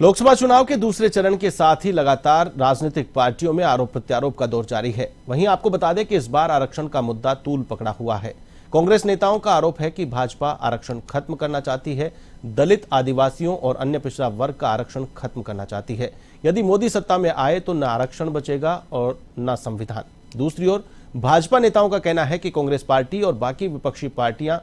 लोकसभा चुनाव के दूसरे चरण के साथ ही लगातार राजनीतिक पार्टियों में आरोप प्रत्यारोप का दौर जारी है। वहीं आपको बता दें कि इस बार आरक्षण का मुद्दा तूल पकड़ा हुआ है। कांग्रेस नेताओं का आरोप है कि भाजपा आरक्षण खत्म करना चाहती है, दलित, आदिवासियों और अन्य पिछड़ा वर्ग का आरक्षण खत्म करना चाहती है। यदि मोदी सत्ता में आए तो न आरक्षण बचेगा और न संविधान। दूसरी ओर भाजपा नेताओं का कहना है कि कांग्रेस पार्टी और बाकी विपक्षी पार्टियां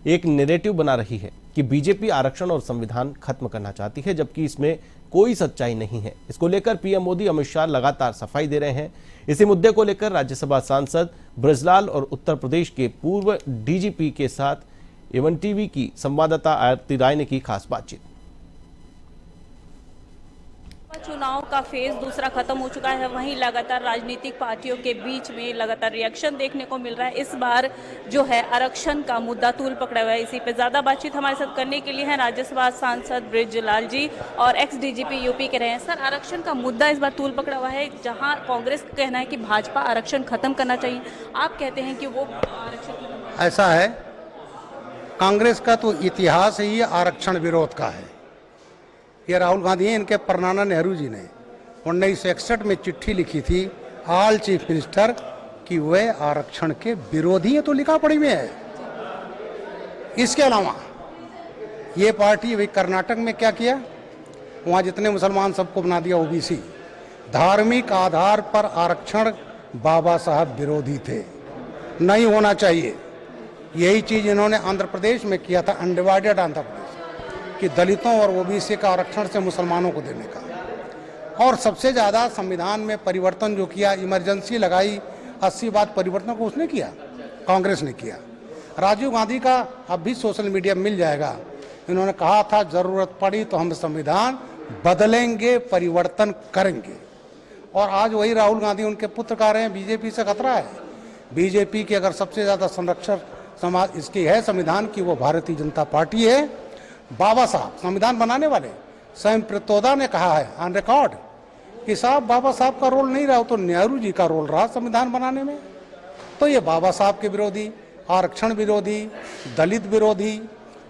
एक नैरेटिव बना रही है कि बीजेपी आरक्षण और संविधान खत्म करना चाहती है, जबकि इसमें कोई सच्चाई नहीं है। इसको लेकर पीएम मोदी, अमित शाह लगातार सफाई दे रहे हैं। इसी मुद्दे को लेकर राज्यसभा सांसद ब्रजलाल और उत्तर प्रदेश के पूर्व डीजीपी के साथ एवन टीवी की संवाददाता आरती राय ने की खास बातचीत। चुनाव का फेज दूसरा खत्म हो चुका है, वहीं लगातार राजनीतिक पार्टियों के बीच में लगातार रिएक्शन देखने को मिल रहा है। इस बार जो है आरक्षण का मुद्दा तूल पकड़ा हुआ है। इसी पे ज्यादा बातचीत हमारे साथ करने के लिए हैं राज्यसभा सांसद ब्रजलाल जी और एक्स डीजीपी यूपी के रहे हैं। सर, आरक्षण का मुद्दा इस बार तूल पकड़ा हुआ है, जहाँ कांग्रेस का कहना है कि भाजपा आरक्षण खत्म करना चाहिए, आप कहते हैं कि वो आरक्षण। ऐसा है, कांग्रेस का तो इतिहास ही आरक्षण विरोध का है। ये राहुल गांधी, इनके परनाना नेहरू जी ने 1961 में चिट्ठी लिखी थी ऑल चीफ मिनिस्टर कि वे आरक्षण के विरोधी हैं, तो लिखा पड़ी में है। इसके अलावा ये पार्टी वही कर्नाटक में क्या किया, वहाँ जितने मुसलमान सबको बना दिया ओबीसी। धार्मिक आधार पर आरक्षण बाबा साहब विरोधी थे, नहीं होना चाहिए। यही चीज इन्होंने आंध्र प्रदेश में किया था, अनडिवाइडेड आंध्र प्रदेश, कि दलितों और ओबीसी का आरक्षण से मुसलमानों को देने का। और सबसे ज़्यादा संविधान में परिवर्तन जो किया, इमरजेंसी लगाई, 80 बात परिवर्तन को उसने किया, कांग्रेस ने किया। राजीव गांधी का अब भी सोशल मीडिया मिल जाएगा, इन्होंने कहा था ज़रूरत पड़ी तो हम संविधान बदलेंगे, परिवर्तन करेंगे। और आज वही राहुल गांधी उनके पुत्र कह रहे हैं बीजेपी से खतरा है। बीजेपी की अगर सबसे ज़्यादा संरक्षक समाज इसकी है संविधान की, वो भारतीय जनता पार्टी है। बाबा साहब संविधान बनाने वाले स्वयं प्रेतोदा ने कहा है ऑन रिकॉर्ड कि साहब बाबा साहब का रोल नहीं रहा, तो नेहरू जी का रोल रहा संविधान बनाने में। तो ये बाबा साहब के विरोधी, आरक्षण विरोधी, दलित विरोधी,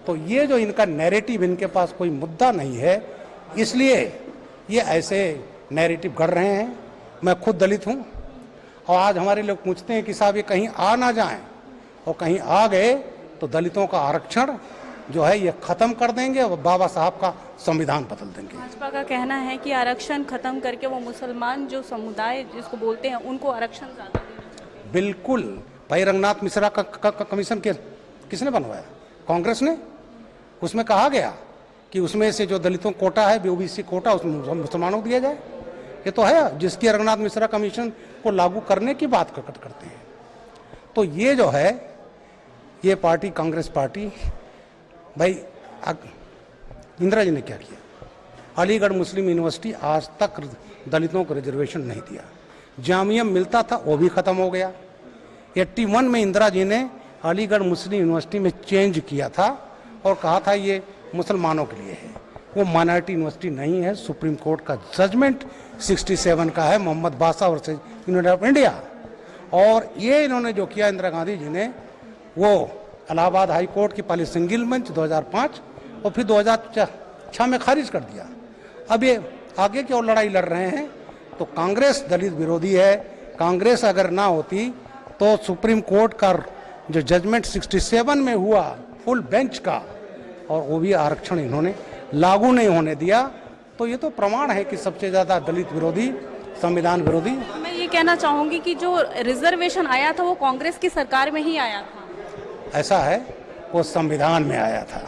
तो ये जो इनका नैरेटिव, इनके पास कोई मुद्दा नहीं है, इसलिए ये ऐसे नैरेटिव कर रहे हैं। मैं खुद दलित हूँ और आज हमारे लोग पूछते हैं कि साहब ये कहीं आ ना जाएं, और कहीं आ गए तो दलितों का आरक्षण जो है ये खत्म कर देंगे और बाबा साहब का संविधान बदल देंगे। भाजपा का कहना है कि आरक्षण खत्म करके वो मुसलमान जो समुदाय जिसको बोलते हैं उनको आरक्षण ज्यादा देना। बिल्कुल, भाई रंगनाथ मिश्रा का कमीशन किसने बनवाया? कांग्रेस ने। उसमें कहा गया कि उसमें से जो दलितों कोटा है, ओबीसी कोटा, उसमें मुसलमानों को दिया जाए। ये तो है, जिसकी रंगनाथ मिश्रा कमीशन को लागू करने की बात करते हैं। तो ये जो है, ये पार्टी, कांग्रेस पार्टी, भाई इंदिरा जी ने क्या किया? अलीगढ़ मुस्लिम यूनिवर्सिटी आज तक दलितों को रिजर्वेशन नहीं दिया। जामिया मिलता था, वो भी खत्म हो गया। 81 में इंदिरा जी ने अलीगढ़ मुस्लिम यूनिवर्सिटी में चेंज किया था और कहा था ये मुसलमानों के लिए है, वो माइनॉरिटी यूनिवर्सिटी नहीं है। सुप्रीम कोर्ट का जजमेंट 67 का है, मोहम्मद बासा वर्सेस यूनाइटेड ऑफ इंडिया। और ये इन्होंने जो किया इंदिरा गांधी जी ने, वो इलाहाबाद हाई कोर्ट की पहले सिंगल बेंच 2005 और फिर 2006 में खारिज कर दिया। अब ये आगे की ओर लड़ाई लड़ रहे हैं। तो कांग्रेस दलित विरोधी है। कांग्रेस अगर ना होती तो सुप्रीम कोर्ट का जो जजमेंट 67 में हुआ फुल बेंच का, और वो भी आरक्षण इन्होंने लागू नहीं होने दिया, तो ये तो प्रमाण है कि सबसे ज़्यादा दलित विरोधी, संविधान विरोधी। मैं ये कहना चाहूँगी कि जो रिजर्वेशन आया था वो कांग्रेस की सरकार में ही आया था। ऐसा है, वो संविधान में आया था,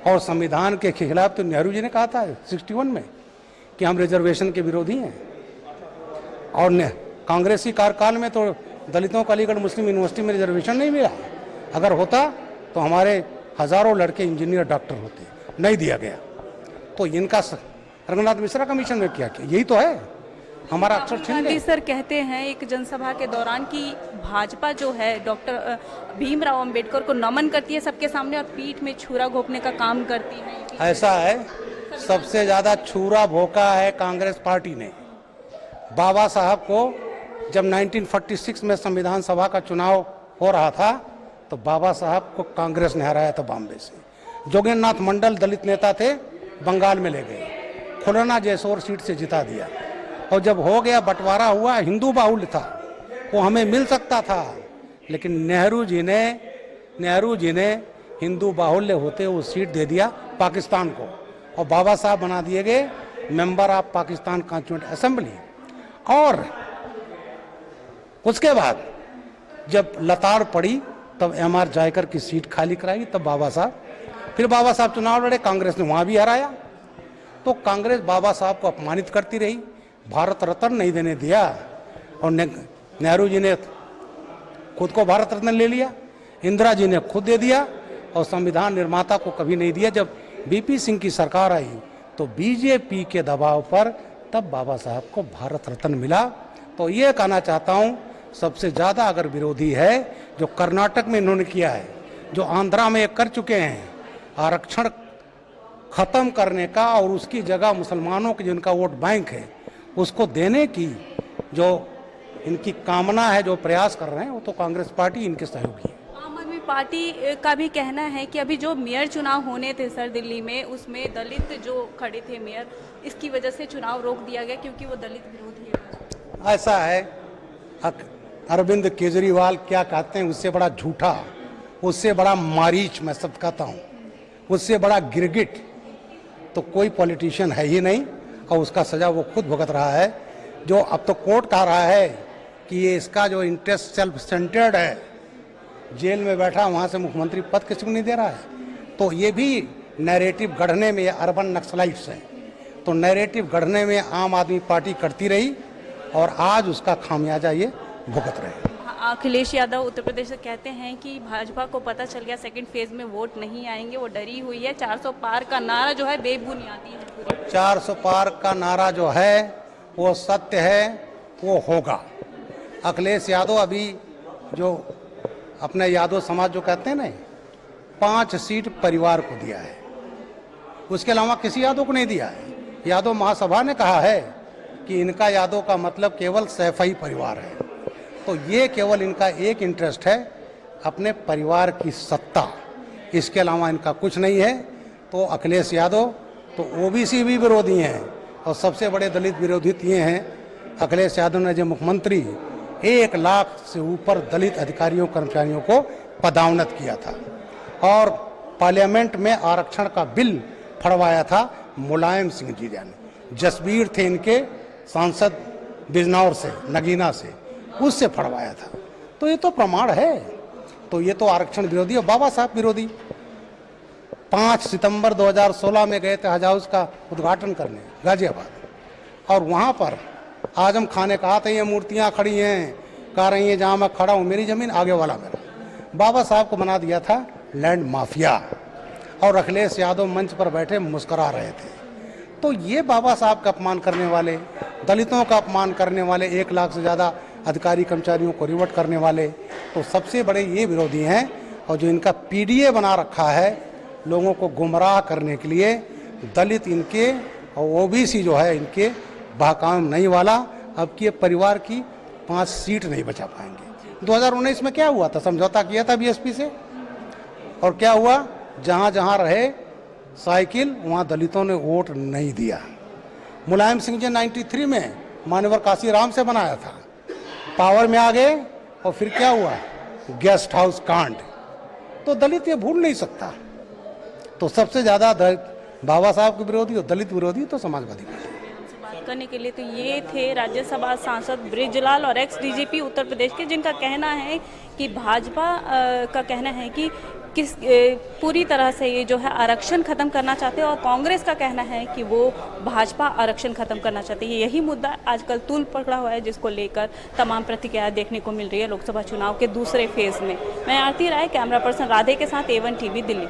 और संविधान के खिलाफ तो नेहरू जी ने कहा था 61 में कि हम रिजर्वेशन के विरोधी हैं। और कांग्रेसी कार्यकाल में तो दलितों को अलीगढ़ मुस्लिम यूनिवर्सिटी में रिजर्वेशन नहीं मिला। अगर होता तो हमारे हजारों लड़के इंजीनियर, डॉक्टर होते, नहीं दिया गया। तो इनका रंगनाथ मिश्रा कमीशन में क्या किया? यही तो है हमारा अक्षर छीन गए। सर कहते हैं एक जनसभा के दौरान कि भाजपा जो है डॉक्टर भीमराव अंबेडकर को नमन करती है सबके सामने और पीठ में छुरा घोंपने का काम करती है। ऐसा है, सबसे ज्यादा छुरा भोंका है कांग्रेस पार्टी ने। बाबा साहब को जब 1946 में संविधान सभा का चुनाव हो रहा था तो बाबा साहब को कांग्रेस ने हराया था बॉम्बे से। जोगेंद्रनाथ मंडल दलित नेता थे, बंगाल में ले गए। खुलना जैसोर सीट से जिता दिया। और जब हो गया बंटवारा हुआ, हिंदू बाहुल्य था, वो हमें मिल सकता था, लेकिन नेहरू जी ने हिंदू बाहुल्य होते वो सीट दे दिया पाकिस्तान को, और बाबा साहब बना दिए गए member of Pakistan constituent assembly. और उसके बाद जब लताड़ पड़ी तब एमआर जायकर की सीट खाली कराई, तब बाबा साहब चुनाव लड़े, कांग्रेस ने वहां भी हराया। तो कांग्रेस बाबा साहब को अपमानित करती रही, भारत रत्न नहीं देने दिया, और नेहरू जी ने खुद को भारत रत्न ले लिया, इंदिरा जी ने खुद दे दिया, और संविधान निर्माता को कभी नहीं दिया। जब बीपी सिंह की सरकार आई तो बीजेपी के दबाव पर तब बाबा साहब को भारत रत्न मिला। तो ये कहना चाहता हूँ, सबसे ज़्यादा अगर विरोधी है जो कर्नाटक में इन्होंने किया है, जो आंध्रा में कर चुके हैं, आरक्षण खत्म करने का, और उसकी जगह मुसलमानों के जिनका वोट बैंक है उसको देने की जो इनकी कामना है, जो प्रयास कर रहे हैं, वो तो कांग्रेस पार्टी इनके सहयोगी है। आम आदमी पार्टी का भी कहना है कि अभी जो मेयर चुनाव होने थे सर दिल्ली में, उसमें दलित जो खड़े थे मेयर, इसकी वजह से चुनाव रोक दिया गया क्योंकि वो दलित विरोधी है। ऐसा है, अरविंद केजरीवाल क्या कहते हैं, उससे बड़ा झूठा, उससे बड़ा मारीच मैं शब्द कहता हूँ, उससे बड़ा गिरगिट तो कोई पॉलिटिशियन है ही नहीं, और उसका सजा वो खुद भुगत रहा है। जो अब तो कोर्ट कह रहा है कि ये इसका जो इंटरेस्ट सेल्फ सेंटर्ड है, जेल में बैठा वहाँ से मुख्यमंत्री पद किसी को नहीं दे रहा है, तो ये भी नैरेटिव गढ़ने में, ये अर्बन नक्सलाइट्स है, तो नैरेटिव गढ़ने में आम आदमी पार्टी करती रही, और आज उसका खामियाजा ये भुगत रहे। अखिलेश यादव उत्तर प्रदेश से कहते हैं कि भाजपा को पता चल गया सेकंड फेज में वोट नहीं आएंगे, वो डरी हुई है, 400 पार का नारा जो है बेबुनियादी है। 400 पार का नारा जो है वो सत्य है, वो होगा। अखिलेश यादव अभी जो अपने यादव समाज जो कहते हैं ना, 5 सीट परिवार को दिया है, उसके अलावा किसी यादव को नहीं दिया है। यादव महासभा ने कहा है कि इनका यादव का मतलब केवल सैफई परिवार है, तो ये केवल इनका एक इंटरेस्ट है, अपने परिवार की सत्ता, इसके अलावा इनका कुछ नहीं है। तो अखिलेश यादव तो ओबीसी भी विरोधी हैं, और सबसे बड़े दलित विरोधी ये हैं, अखिलेश यादव ने जो मुख्यमंत्री 1 लाख से ऊपर दलित अधिकारियों कर्मचारियों को पदोन्नत किया था, और पार्लियामेंट में आरक्षण का बिल फड़वाया था मुलायम सिंह जी ने, जसबीर थे इनके सांसद बिजनौर से, नगीना से, उससे फड़वाया था। तो ये तो प्रमाण है, तो ये तो आरक्षण विरोधी और बाबा साहब विरोधी। 5 सितंबर 2016 में गए थे हज हाउस का उद्घाटन करने गाजियाबाद, और वहाँ पर आजम खान ने कहा था ये मूर्तियाँ खड़ी हैं, कह रही हैं जहाँ मैं खड़ा हूँ मेरी ज़मीन आगे वाला मेरा। बाबा साहब को बना दिया था लैंड माफिया, और अखिलेश यादव मंच पर बैठे मुस्करा रहे थे। तो ये बाबा साहब का अपमान करने वाले, दलितों का अपमान करने वाले, 1 लाख से ज़्यादा अधिकारी कर्मचारियों को रिवर्ट करने वाले, तो सबसे बड़े ये विरोधी हैं। और जो इनका पीडीए बना रखा है लोगों को गुमराह करने के लिए, दलित इनके और ओबीसी जो है इनके बहकाम नहीं वाला, अब कि परिवार की 5 सीट नहीं बचा पाएंगे। 2019 में क्या हुआ था, समझौता किया था बीएसपी से, और क्या हुआ, जहाँ जहाँ रहे साइकिल वहाँ दलितों ने वोट नहीं दिया। मुलायम सिंह जी 93 में मान्यवर काशीराम से बनाया था, पावर में आ गए, और फिर क्या हुआ, गेस्ट हाउस कांड। तो दलित ये भूल नहीं सकता। तो सबसे ज़्यादा बाबा साहब के विरोधी और दलित विरोधी तो समाजवादी पार्टी। बात करने के लिए तो ये थे राज्यसभा सांसद बृजलाल और एक्स डीजीपी उत्तर प्रदेश के, जिनका कहना है कि भाजपा का कहना है कि पूरी तरह से ये जो है आरक्षण खत्म करना चाहते हैं, और कांग्रेस का कहना है कि वो भाजपा आरक्षण खत्म करना चाहती है। यही मुद्दा आजकल तूल पकड़ा हुआ है, जिसको लेकर तमाम प्रतिक्रियाएं देखने को मिल रही है लोकसभा चुनाव के दूसरे फेज में। मैं आरती राय, कैमरा पर्सन राधे के साथ A1 TV दिल्ली।